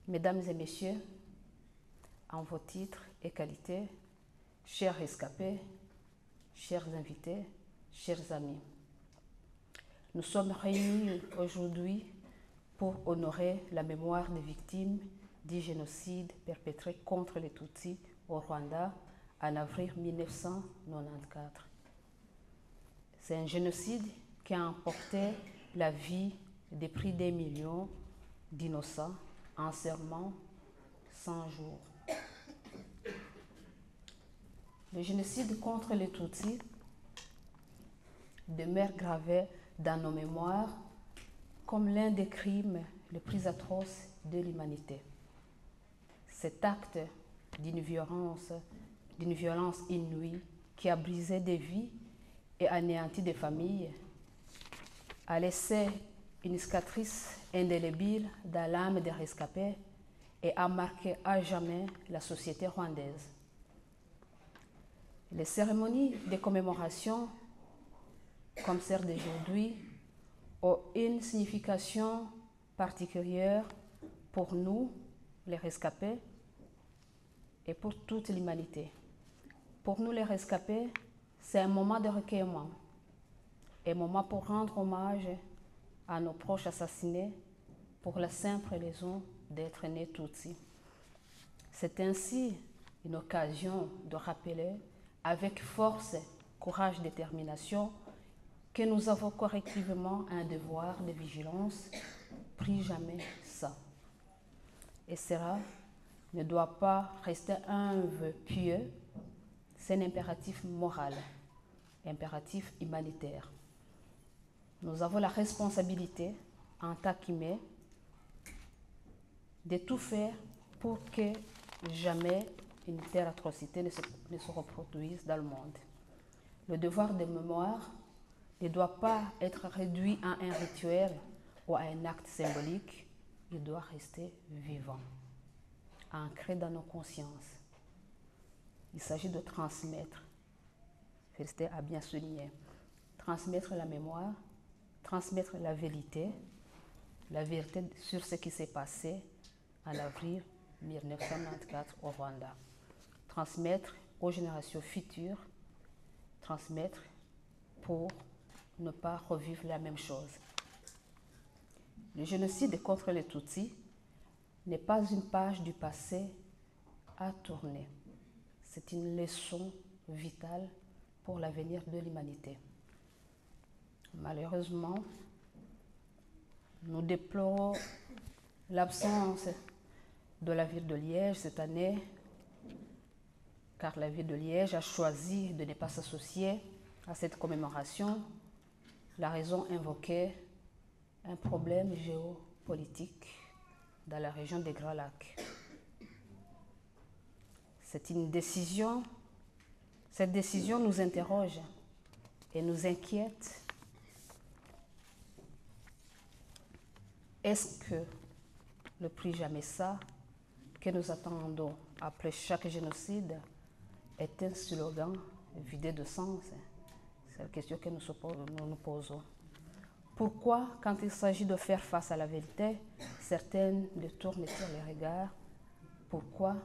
Mesdames et messieurs, en vos titres et qualités, chers rescapés, chers invités, chers amis, nous sommes réunis aujourd'hui pour honorer la mémoire des victimes du génocide perpétré contre les Tutsis au Rwanda en avril 1994. C'est un génocide qui a emporté la vie de près des millions d'innocents en seulement 100 jours. Le génocide contre les Tutsis demeure gravé dans nos mémoires comme l'un des crimes les plus atroces de l'humanité. Cet acte d'une violence inouïe qui a brisé des vies et anéanti des familles a laissé une cicatrice indélébile dans l'âme des rescapés et a marqué à jamais la société rwandaise. Les cérémonies de commémoration, comme celle d'aujourd'hui, ont une signification particulière pour nous, les rescapés, et pour toute l'humanité. Pour nous, les rescapés, c'est un moment de recueillement, un moment pour rendre hommage à nos proches assassinés pour la simple raison d'être nés Tutsis. C'est ainsi une occasion de rappeler avec force, courage, détermination que nous avons collectivement un devoir de vigilance, pris jamais ça. Et cela ne doit pas rester un vœu pieux, c'est un impératif moral, impératif humanitaire. Nous avons la responsabilité, en tant qu'humains, de tout faire pour que jamais une telle atrocité ne se reproduise dans le monde. Le devoir de mémoire ne doit pas être réduit à un rituel ou à un acte symbolique, il doit rester vivant, ancré dans nos consciences. Il s'agit de transmettre, Félicité a bien souligné, transmettre la mémoire, transmettre la vérité sur ce qui s'est passé en avril 1994 au Rwanda. Transmettre aux générations futures, transmettre pour ne pas revivre la même chose. Le génocide contre les Tutsis n'est pas une page du passé à tourner. C'est une leçon vitale pour l'avenir de l'humanité. Malheureusement, nous déplorons l'absence de la ville de Liège cette année, car la ville de Liège a choisi de ne pas s'associer à cette commémoration. La raison invoquée, un problème géopolitique dans la région des Grands Lacs. C'est une décision, cette décision nous interroge et nous inquiète. Est-ce que le prix jamais ça que nous attendons après chaque génocide est un slogan vidé de sens? C'est la question que nous nous posons. Pourquoi, quand il s'agit de faire face à la vérité, certaines détournent et tirent les regards? Pourquoi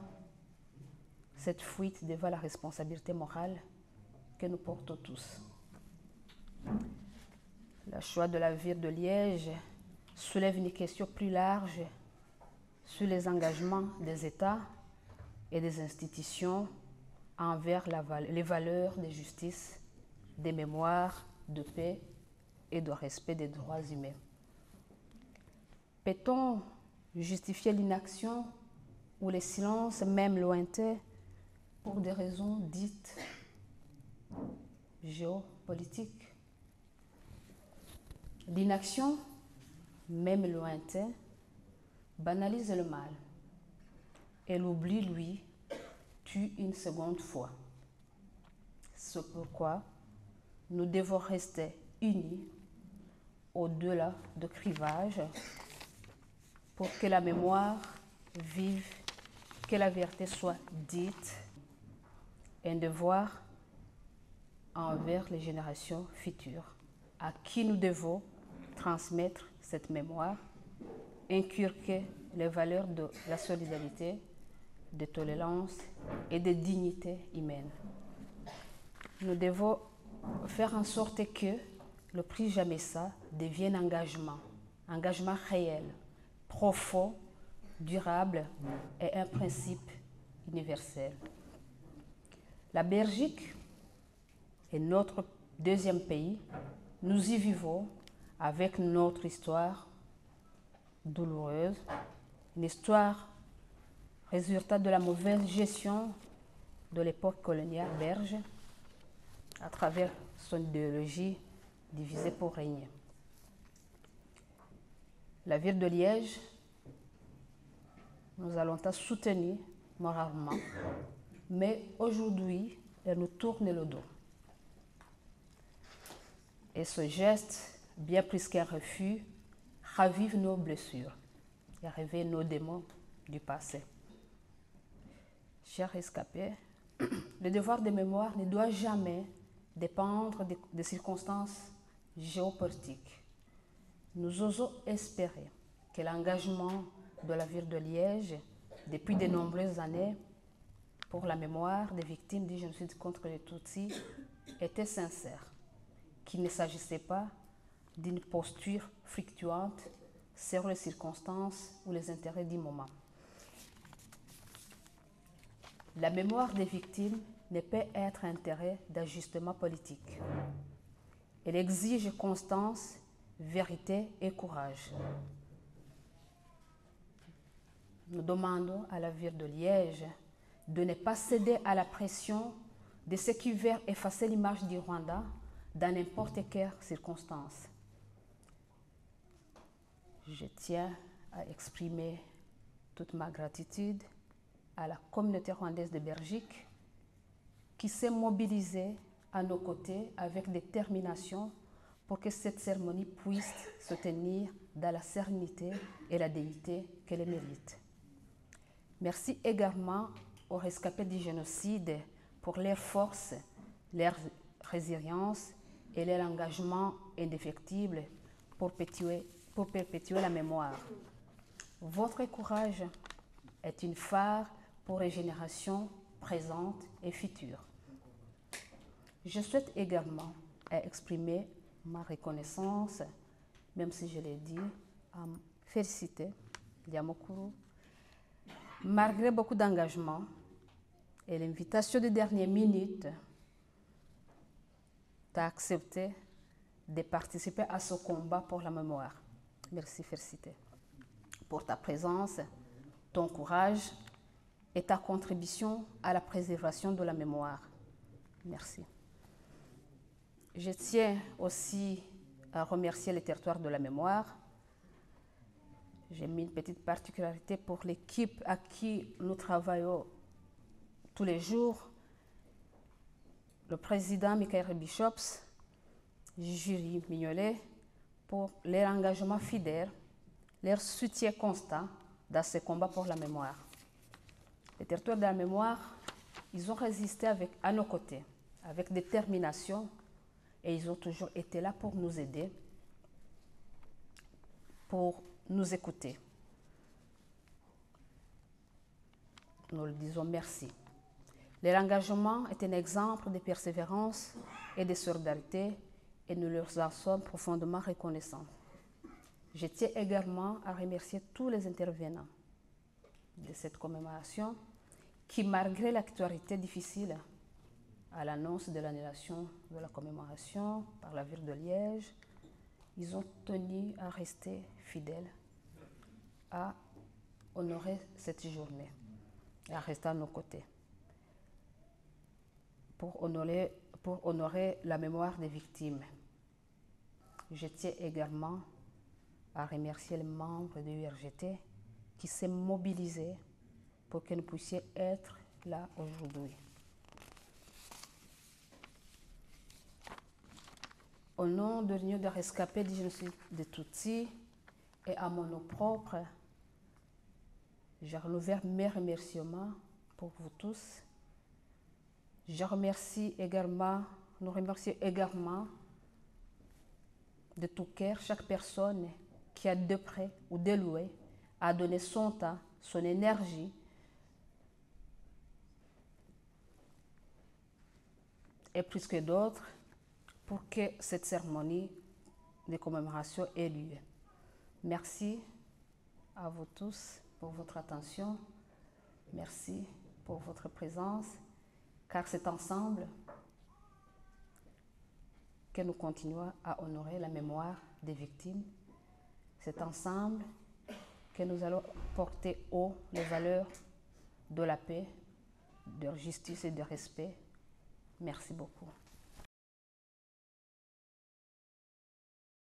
cette fuite devant la responsabilité morale que nous portons tous? Le choix de la ville de Liège soulève une question plus large sur les engagements des États et des institutions envers les valeurs de justice, de mémoire, de paix et de respect des droits humains. Peut-on justifier l'inaction ou le silence, même lointain, pour des raisons dites géopolitiques? L'inaction, même lointain, banalise le mal et l'oubli, lui, tue une seconde fois. C'est pourquoi nous devons rester unis au-delà de clivages pour que la mémoire vive, que la vérité soit dite, un devoir envers les générations futures à qui nous devons transmettre cette mémoire, inculquer les valeurs de la solidarité, de tolérance et de dignité humaine. Nous devons faire en sorte que le prix Jamessa devienne engagement réel, profond, durable et un principe universel. La Belgique est notre deuxième pays. Nous y vivons avec notre histoire douloureuse, une histoire résultat de la mauvaise gestion de l'époque coloniale belge à travers son idéologie divisée pour régner. La ville de Liège nous allons la soutenir moralement, mais aujourd'hui, elle nous tourne le dos. Et ce geste, bien plus qu'un refus, ravive nos blessures et réveille nos démons du passé. Chers rescapés, le devoir de mémoire ne doit jamais dépendre des circonstances géopolitiques. Nous osons espérer que l'engagement de la ville de Liège, depuis de nombreuses années, pour la mémoire des victimes du génocide contre les Tutsis, était sincère, qu'il ne s'agissait pas d'une posture fluctuante sur les circonstances ou les intérêts du moment. La mémoire des victimes ne peut être intérêt d'ajustement politique. Elle exige constance, vérité et courage. Nous demandons à la ville de Liège de ne pas céder à la pression de ceux qui veulent effacer l'image du Rwanda dans n'importe quelle circonstance. Je tiens à exprimer toute ma gratitude à la communauté rwandaise de Belgique qui s'est mobilisée à nos côtés avec détermination pour que cette cérémonie puisse se tenir dans la sérénité et la dignité qu'elle mérite. Merci également aux rescapés du génocide pour leur force, leur résilience et leur engagement indéfectible pour perpétuer la mémoire. Votre courage est une phare pour les générations présentes et futures. Je souhaite également exprimer ma reconnaissance, même si je l'ai dit, à féliciter Liamokuru. Malgré beaucoup d'engagement et l'invitation de dernière minute, tu as accepté de participer à ce combat pour la mémoire. Merci, félicité, pour ta présence, ton courage et ta contribution à la préservation de la mémoire. Merci. Je tiens aussi à remercier les territoires de la mémoire. J'ai mis une petite particularité pour l'équipe à qui nous travaillons tous les jours. Le président Michael Bishops, Julie Mignolet, pour leur engagement fidèle, leur soutien constant dans ce combat pour la mémoire. Les territoires de la mémoire, ils ont résisté à nos côtés, avec détermination, et ils ont toujours été là pour nous aider, pour nous écouter. Nous leur disons merci. Leur engagement est un exemple de persévérance et de solidarité, et nous leur en sommes profondément reconnaissants. Je tiens également à remercier tous les intervenants de cette commémoration qui, malgré l'actualité difficile à l'annonce de l'annulation de la commémoration par la ville de Liège, ils ont tenu à rester fidèles, à honorer cette journée et à rester à nos côtés pour honorer la mémoire des victimes. Je tiens également à remercier les membres de l'URGT qui s'est mobilisés pour que nous puissions être là aujourd'hui. Au nom de l'Union des rescapés du génocide de Tutsis et à mon nom propre, je renouvelle mes remerciements pour vous tous. Nous remercions également de tout cœur chaque personne qui a de près ou de loin a donné son temps, son énergie et plus que d'autres pour que cette cérémonie de commémoration ait lieu. Merci à vous tous pour votre attention. Merci pour votre présence, car c'est ensemble que nous continuons à honorer la mémoire des victimes. C'est ensemble que nous allons porter haut les valeurs de la paix, de justice et de respect. Merci beaucoup.